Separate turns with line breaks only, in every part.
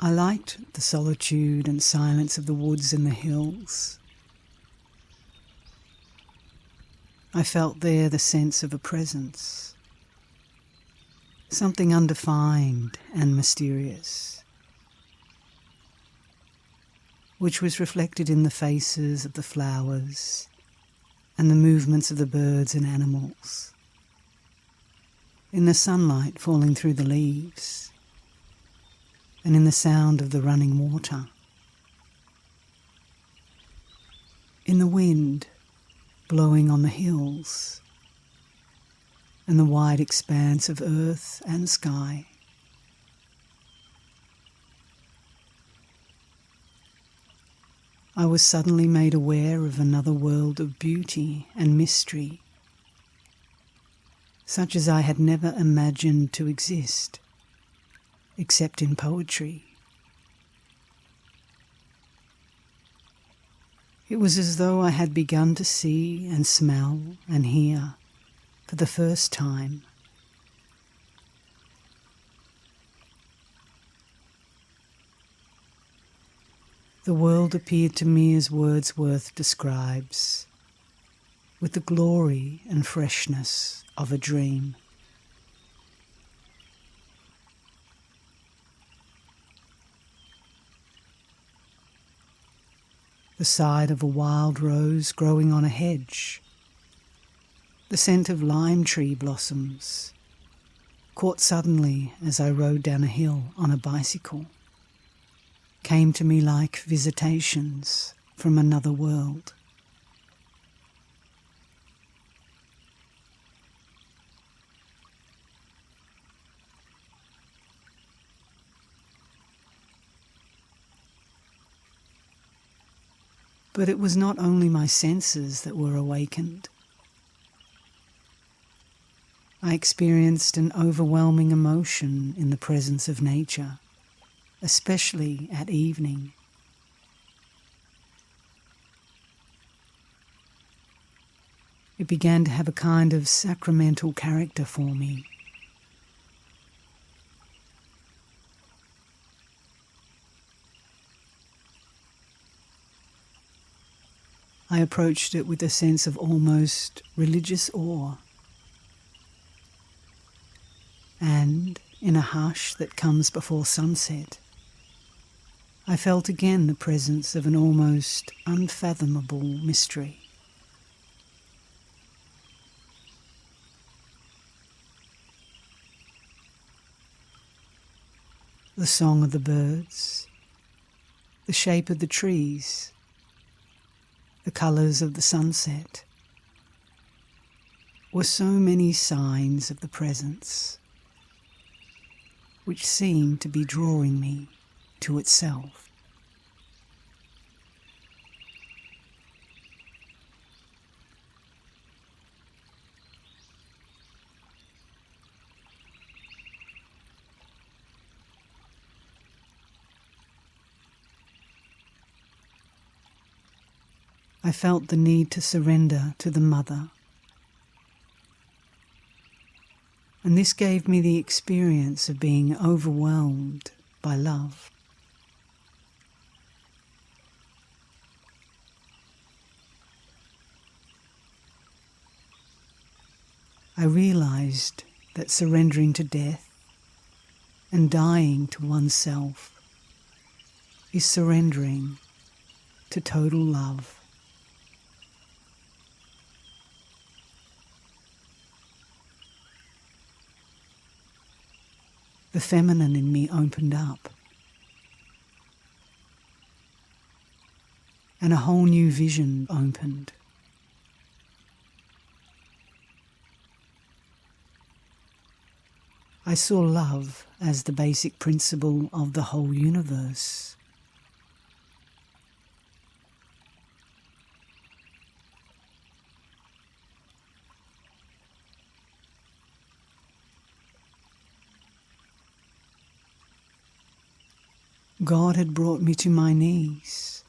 I liked the solitude and silence of the woods and the hills. I felt there the sense of a presence, something undefined and mysterious, which was reflected in the faces of the flowers and the movements of the birds and animals, in the sunlight falling through the leaves, and in the sound of the running water, in the wind blowing on the hills, and the wide expanse of earth and sky. I was suddenly made aware of another world of beauty and mystery, such as I had never imagined to exist, except in poetry. It was as though I had begun to see and smell and hear for the first time. The world appeared to me as Wordsworth describes, with the glory and freshness of a dream. The sight of a wild rose growing on a hedge, the scent of lime tree blossoms, caught suddenly as I rode down a hill on a bicycle, came to me like visitations from another world. But it was not only my senses that were awakened. I experienced an overwhelming emotion in the presence of nature, especially at evening. It began to have a kind of sacramental character for me. I approached it with a sense of almost religious awe. And, in a hush that comes before sunset, I felt again the presence of an almost unfathomable mystery. The song of the birds, the shape of the trees, the colours of the sunset, were so many signs of the presence, which seemed to be drawing me to itself. I felt the need to surrender to the Mother, and this gave me the experience of being overwhelmed by love. I realized that surrendering to death and dying to oneself is surrendering to total love. The feminine in me opened up, and a whole new vision opened. I saw love as the basic principle of the whole universe. God had brought me to my knees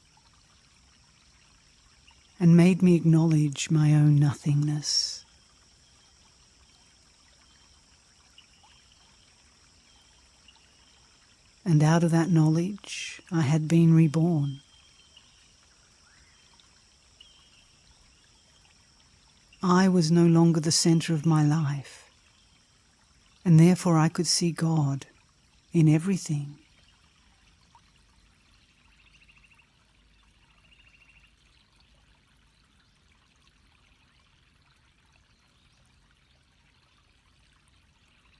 and made me acknowledge my own nothingness. And out of that knowledge, I had been reborn. I was no longer the center of my life, and therefore I could see God in everything.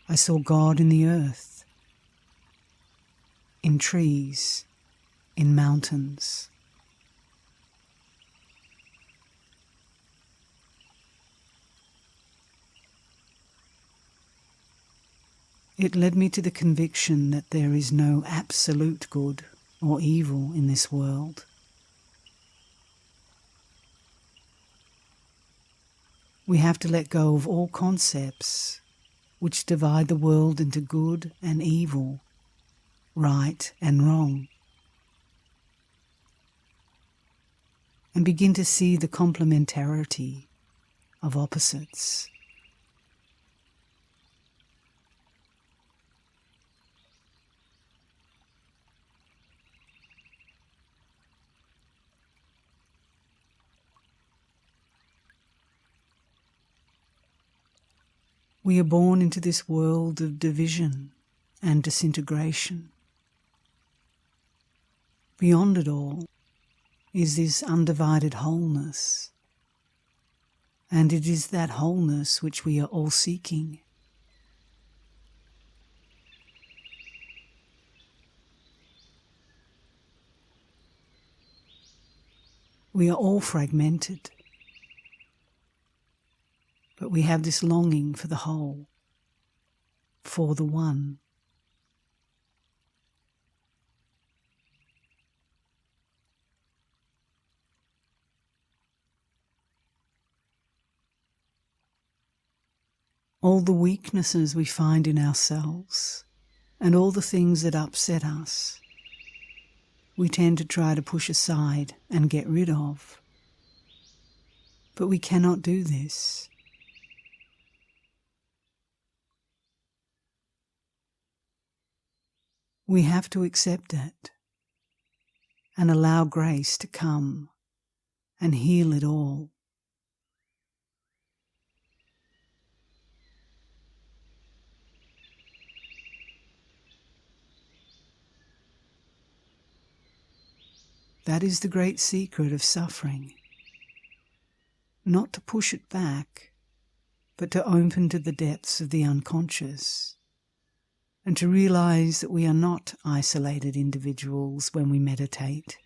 I saw God in the earth, in trees, in mountains. It led me to the conviction that there is no absolute good or evil in this world. We have to let go of all concepts which divide the world into good and evil, right and wrong, and begin to see the complementarity of opposites. We are born into this world of division and disintegration. Beyond it all is this undivided wholeness, and it is that wholeness which we are all seeking. We are all fragmented, but we have this longing for the whole, for the one. All the weaknesses we find in ourselves and all the things that upset us, we tend to try to push aside and get rid of. But we cannot do this. We have to accept it and allow grace to come and heal it all. That is the great secret of suffering. Not to push it back, but to open to the depths of the unconscious, and to realize that we are not isolated individuals when we meditate,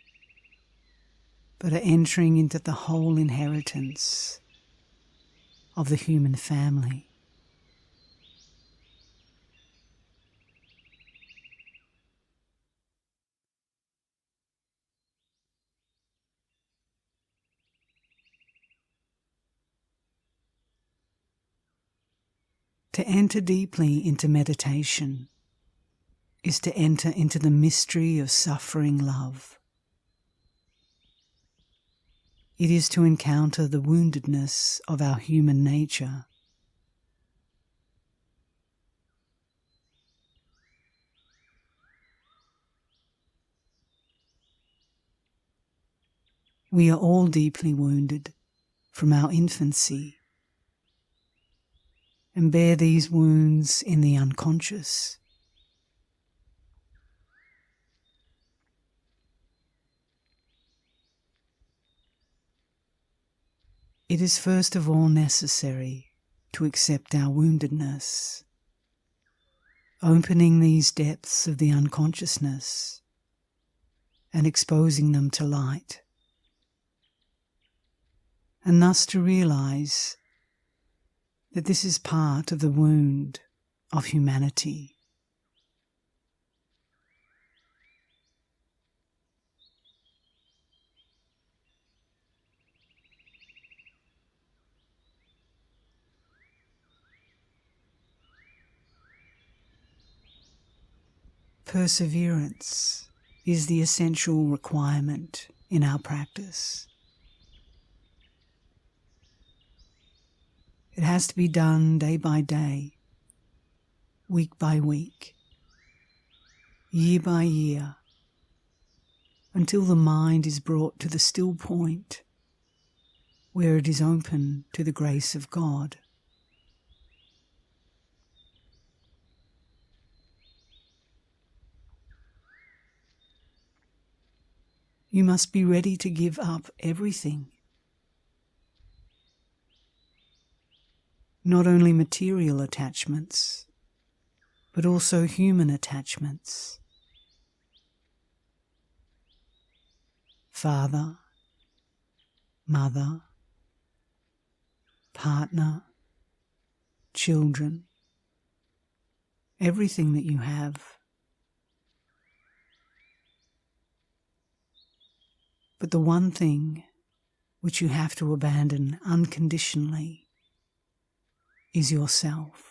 but are entering into the whole inheritance of the human family. To enter deeply into meditation is to enter into the mystery of suffering love. It is to encounter the woundedness of our human nature. We are all deeply wounded from our infancy, and bear these wounds in the unconscious. It is first of all necessary to accept our woundedness, opening these depths of the unconsciousness and exposing them to light, and thus to realize that this is part of the wound of humanity. Perseverance is the essential requirement in our practice. It has to be done day by day, week by week. year by year, until the mind is brought to the still point where it is open to the grace of God. You must be ready to give up everything. Not only material attachments, but also human attachments. Father, mother, partner, children, everything that you have. But the one thing which you have to abandon unconditionally is yourself.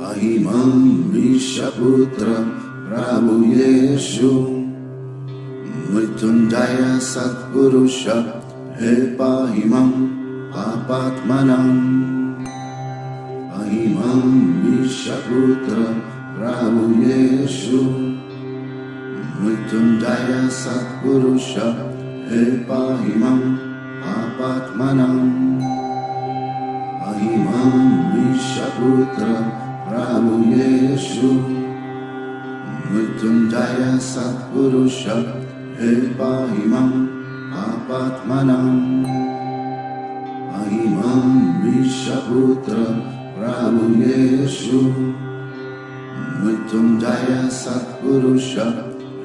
Ahimam Vishaputra Prabhu Yeshu Mrityunjaya Satpurusha He Pahimam Papatmanam. Ahimam Vishaputra Prabhu Yeshu Mrityunjaya Satpurusha He Pahimam Papatmanam. Ahimam Vishaputra Prabhu Yeshu Mrityunjaya Satpurusha He Pahimam Papatmanam. Ahimam Vishaputra Prabhu Yeshu Mrityunjaya Satpurusha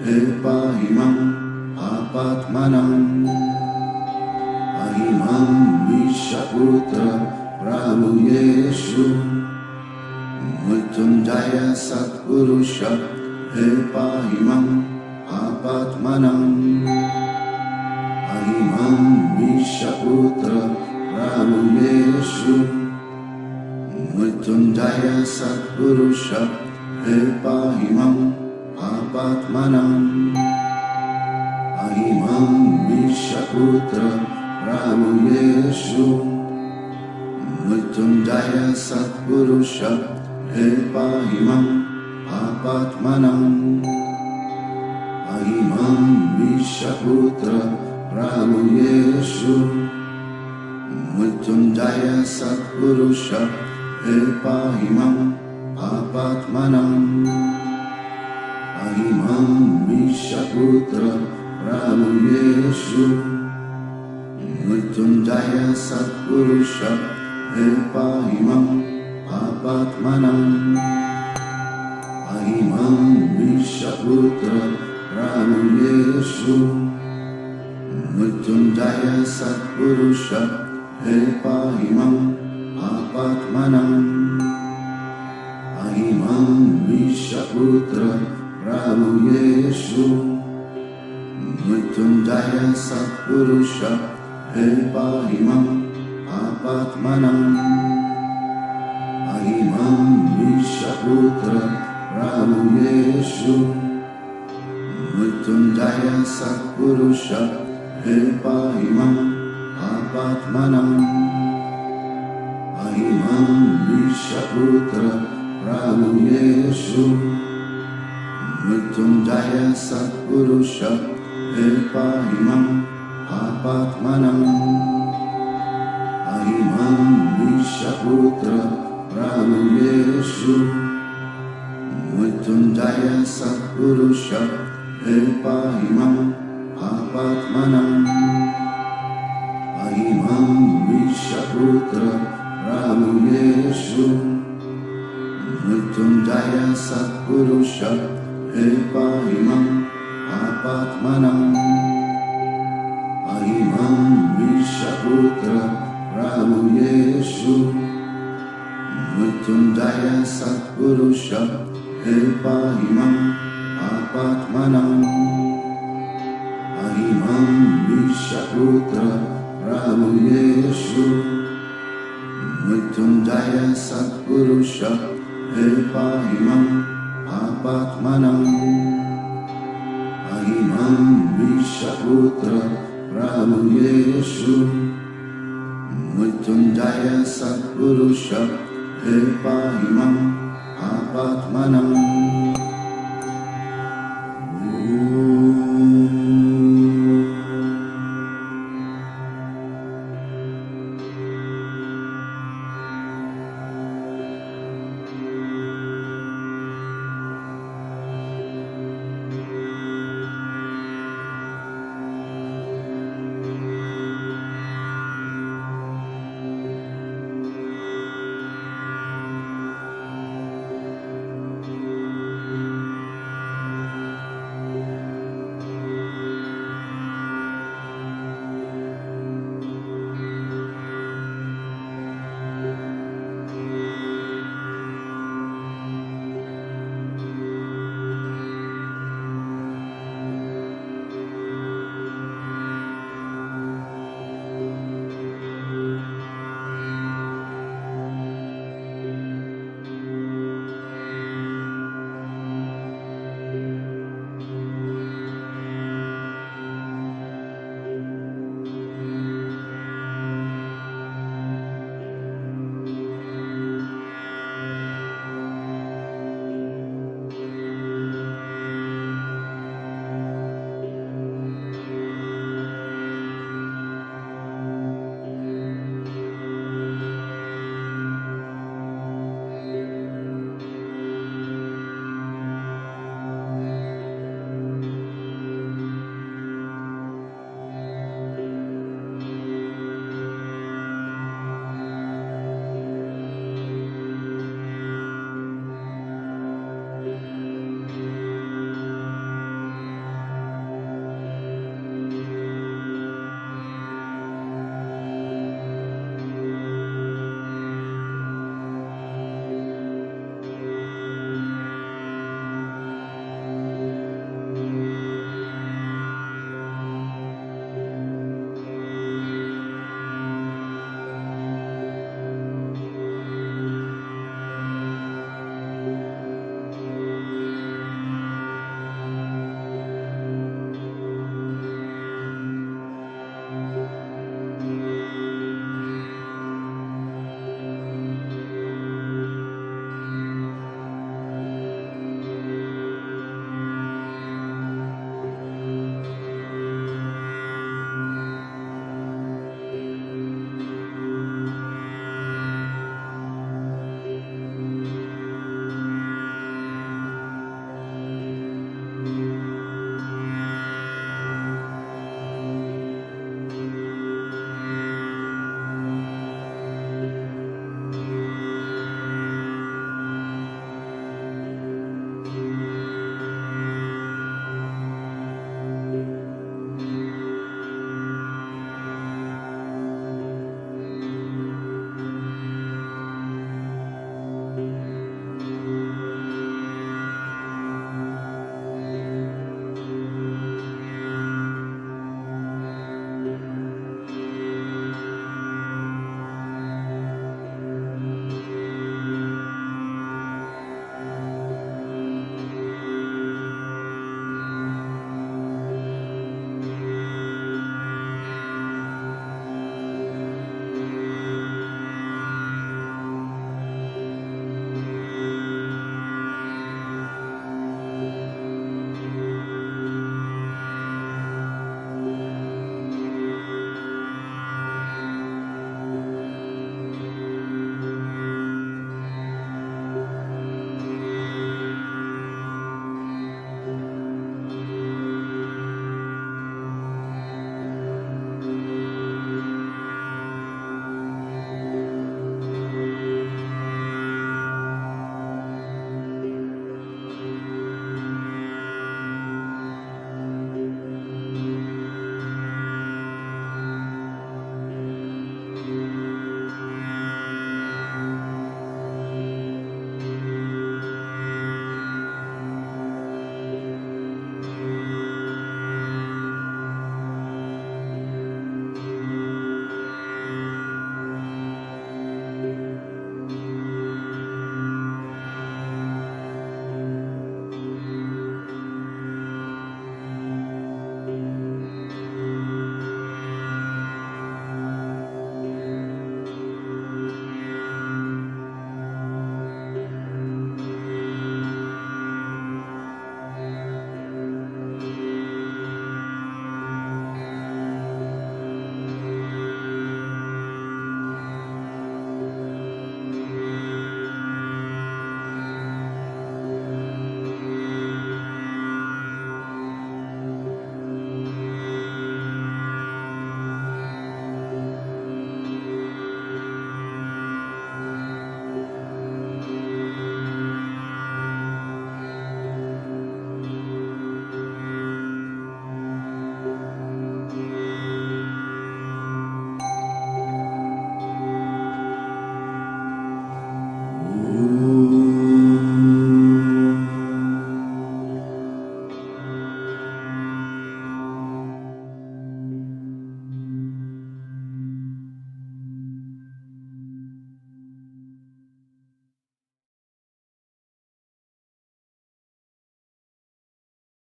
He Pahimam Papatmanam. Ahimam Vishaputra Prabhu Yeshu Mrityunjaya Satpurusha He Pahimam Papatmanam. Ahimam Vishaputra Prabhu Yeshu Mrityunjaya Satpurusha He Pahimam Papatmanam. Ahimam Vishaputra Prabhu Yeshu Mrityunjaya Satpurusha He Pahimam Papatmanam. Ahimam Vishaputra Prabhu Yeshu Mrityunjaya Satpurusha He Pahimam Papatmanam. Ahimam Vishaputra Prabhu Yeshu Mrityunjaya Satpurusha He Pahimam Papatmanam. Ahimam Vishaputra Prabhuyeshu Mrityunjaya Satpurusha He Pahimam Apatmanam Ahimam Vishaputra Prabhuyeshu Mrityunjaya Satpurusha He Pahimam Apatmanam Ahimam Vishaputra Prabhuyeshu Mrityunjaya Satpurusha He Pahimam Apatmanam Ahimam Vishaputra Prabhuyeshu Mrityunjaya Satpurusha He Pahimam Apatmanam Ahimam Vishaputra Prabhuyeshu Mrityunjaya Satpurusha He Pahimam Apatmanam Ahimam Vishaputra Prabhuyeshu Mrityunjaya Satpurusha He Pahimam Apatmanam Ahimam Vishaputra Prabhuyeshu Mrityunjaya Satpurusha He Pahimam Apatmanam Ahimam Vishaputra Prabhuyeshu Mrityunjaya Satpurusha He Pahimam Apatmanam Ahimam Vishaputra Prabhuyeshu Mrityunjaya Satpurusha He Pahimam Apatmanam